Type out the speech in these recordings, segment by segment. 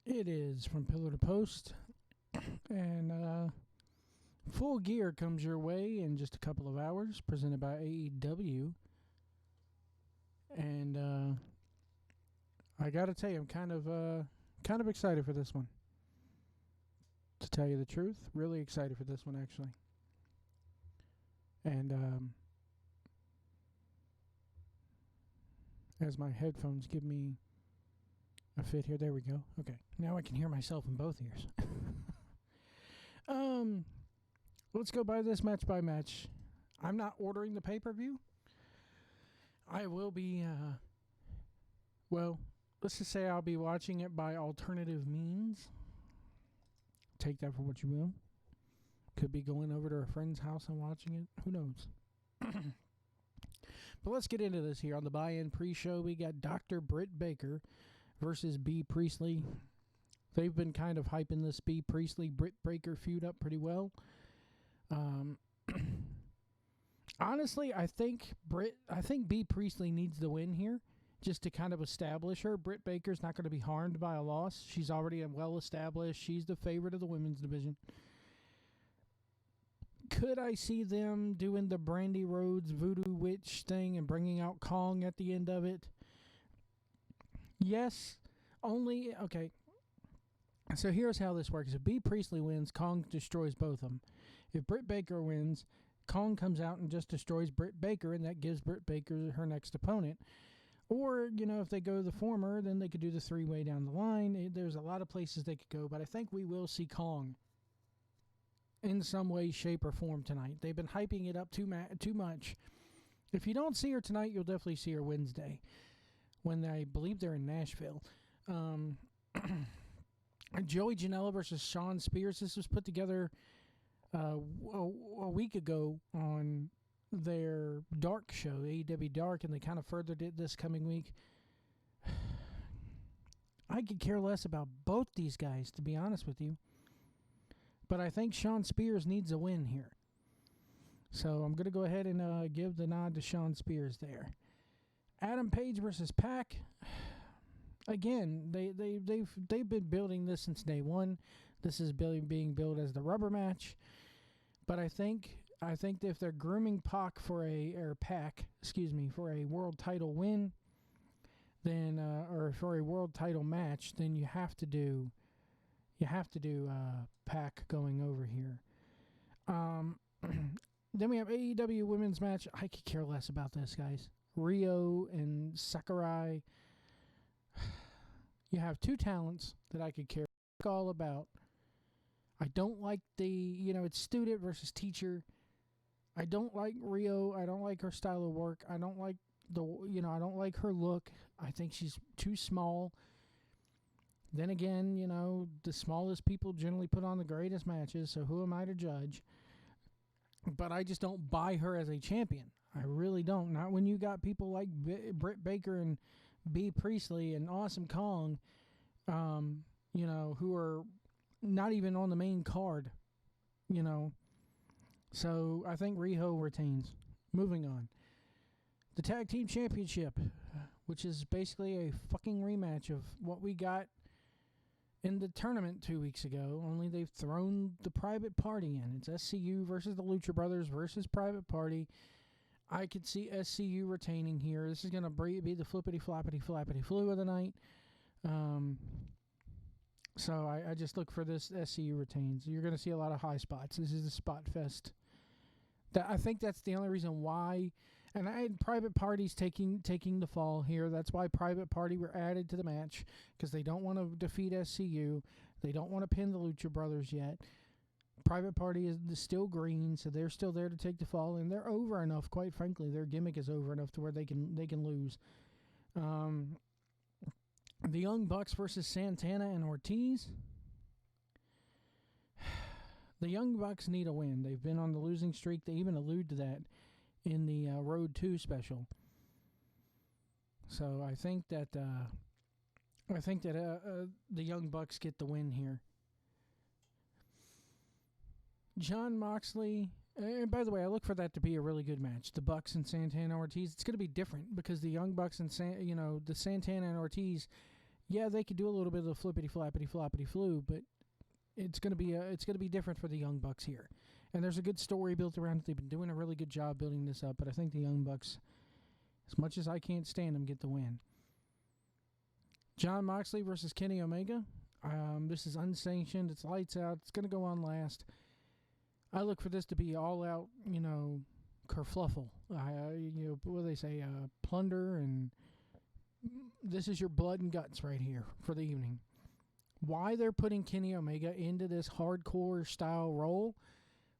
It is from pillar to post, and Full Gear comes your way in just a couple of hours, presented by AEW. And I gotta tell you, I'm kind of excited for this one. To tell you the truth, really excited for this one actually. And as my headphones give me a fit here, there we go. Okay, now I can hear myself in both ears. Let's go by this match by match. I'm not ordering the pay-per-view. I will be, let's just say I'll be watching it by alternative means. Take that for what you will. Could be going over to a friend's house and watching it. Who knows? But let's get into this here. On the buy-in pre-show, we got Dr. Britt Baker versus B. Priestley. They've been kind of hyping this B. Priestley-Britt Baker feud up pretty well. Honestly, I think B. Priestley needs the win here just to kind of establish her. Britt Baker's not going to be harmed by a loss. She's already well established. She's the favorite of the women's division. Could I see them doing the Brandy Rhodes voodoo witch thing and bringing out Kong at the end of it? Yes. Okay. So here's how this works. If B. Priestley wins, Kong destroys both of them. If Britt Baker wins, Kong comes out and just destroys Britt Baker, and that gives Britt Baker her next opponent. Or, if they go the former, then they could do the three-way down the line. There's a lot of places they could go, but I think we will see Kong in some way, shape, or form tonight. They've been hyping it up too much. If you don't see her tonight, you'll definitely see her Wednesday, when I believe they're in Nashville. Joey Janela versus Shawn Spears. This was put together a week ago on their Dark show, AEW Dark, and they kind of furthered it this coming week. I could care less about both these guys, to be honest with you. But I think Shawn Spears needs a win here. So I'm going to go ahead and give the nod to Shawn Spears there. Adam Page versus Pac. Again, they've been building this since day one. This is being built as the rubber match. But I think that if they're grooming Pac for a world title win, then or for a world title match, then you have to do Pac going over here. Then we have AEW women's match. I could care less about this, guys. Rio and Sakurai. You have two talents that I could care all about. I don't like it's student versus teacher. I don't like Rio. I don't like her style of work. I don't like I don't like her look. I think she's too small. Then again, the smallest people generally put on the greatest matches, so who am I to judge? But I just don't buy her as a champion. I really don't. Not when you got people like Britt Baker and B. Priestley and Awesome Kong, who are not even on the main card, So I think Riho retains. Moving on. The Tag Team Championship, which is basically a fucking rematch of what we got in the tournament 2 weeks ago, only they've thrown the Private Party in. It's SCU versus the Lucha Brothers versus Private Party. I could see SCU retaining here. This is going to be the flippity-floppity-flappity flu of the night. So I just look for this SCU retains. You're going to see a lot of high spots. This is a spot fest. I think that's the only reason why. And I had Private Parties taking the fall here. That's why Private Party were added to the match, because they don't want to defeat SCU. They don't want to pin the Lucha Brothers yet. Private Party is still green, so they're still there to take the fall, and they're over enough. Quite frankly, their gimmick is over enough to where they can lose. The Young Bucks versus Santana and Ortiz. The Young Bucks need a win. They've been on the losing streak. They even allude to that in the Road 2 special. So I think that the Young Bucks get the win here. John Moxley, and by the way, I look for that to be a really good match. The Bucks and Santana Ortiz. It's going to be different because the Young Bucks and the Santana and Ortiz, Yeah, they could do a little bit of the flippity floppity floppity flu, but it's gonna be different for the Young Bucks here. And there's a good story built around it. They've been doing a really good job building this up, but I think the Young Bucks, as much as I can't stand them, get the win. Jon Moxley versus Kenny Omega. This is unsanctioned. It's lights out. It's going to go on last. I look for this to be all out, kerfluffle. What do they say? Plunder, and this is your blood and guts right here for the evening. Why they're putting Kenny Omega into this hardcore style role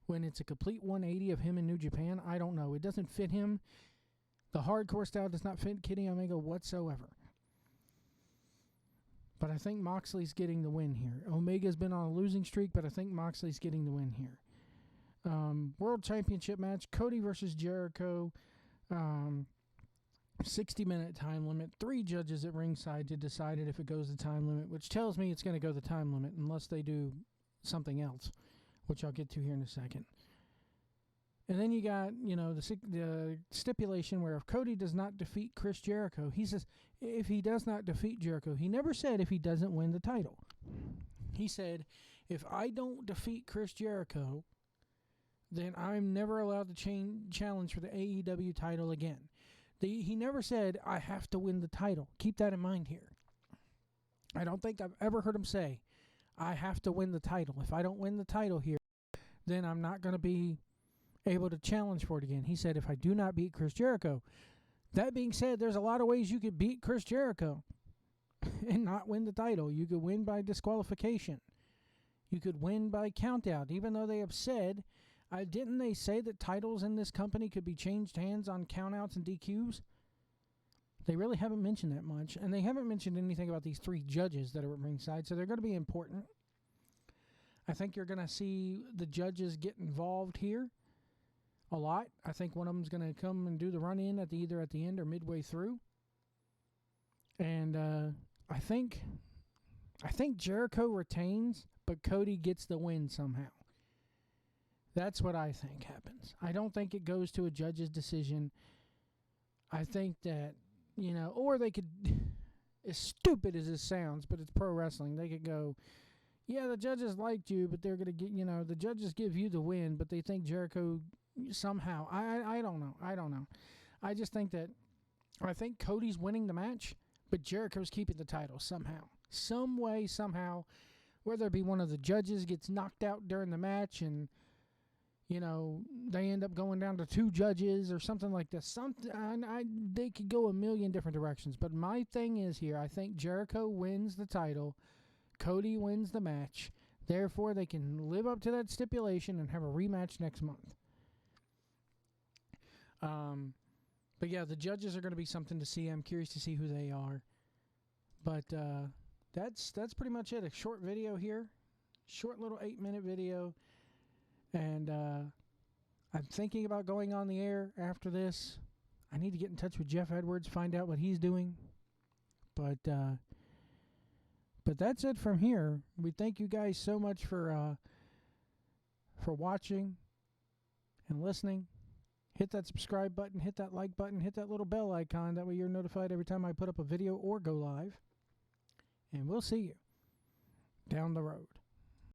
when it's a complete 180 of him in New Japan, I don't know. It doesn't fit him. The hardcore style does not fit Kenny Omega whatsoever. But I think Moxley's getting the win here. Omega's been on a losing streak, but I think Moxley's getting the win here. World Championship match, Cody versus Jericho. 60-minute time limit. 3 judges at ringside to decide it if it goes the time limit, which tells me it's going to go the time limit unless they do something else, which I'll get to here in a second. And then you got, the stipulation where if Cody does not defeat Chris Jericho, he says if he does not defeat Jericho, he never said if he doesn't win the title. He said, if I don't defeat Chris Jericho, then I'm never allowed to challenge for the AEW title again. He never said, I have to win the title. Keep that in mind here. I don't think I've ever heard him say, I have to win the title. If I don't win the title here, then I'm not going to be able to challenge for it again. He said, if I do not beat Chris Jericho. That being said, there's a lot of ways you could beat Chris Jericho and not win the title. You could win by disqualification. You could win by countout, even though they have said, didn't they say that titles in this company could be changed hands on countouts and DQs? They really haven't mentioned that much, and they haven't mentioned anything about these 3 judges that are at ringside, so they're going to be important. I think you're going to see the judges get involved here a lot. I think one of them's going to come and do the run-in either at the end or midway through. And I think Jericho retains, but Cody gets the win somehow. That's what I think happens. I don't think it goes to a judge's decision. I think that, or they could, as stupid as this sounds, but it's pro wrestling, they could go, yeah, the judges liked you, but they're going to get, the judges give you the win, but they think Jericho somehow. I don't know. I just think that, I think Cody's winning the match, but Jericho's keeping the title somehow. Some way, somehow, whether it be one of the judges gets knocked out during the match and, they end up going down to 2 judges or something like this. They could go a million different directions. But my thing is here, I think Jericho wins the title, Cody wins the match. Therefore, they can live up to that stipulation and have a rematch next month. But yeah, the judges are going to be something to see. I'm curious to see who they are. But that's pretty much it. A short video here, short little 8-minute video. And I'm thinking about going on the air after this. I need to get in touch with Jeff Edwards, find out what he's doing. But that's it from here. We thank you guys so much for watching and listening. Hit that subscribe button, hit that like button, hit that little bell icon. That way you're notified every time I put up a video or go live. And we'll see you down the road.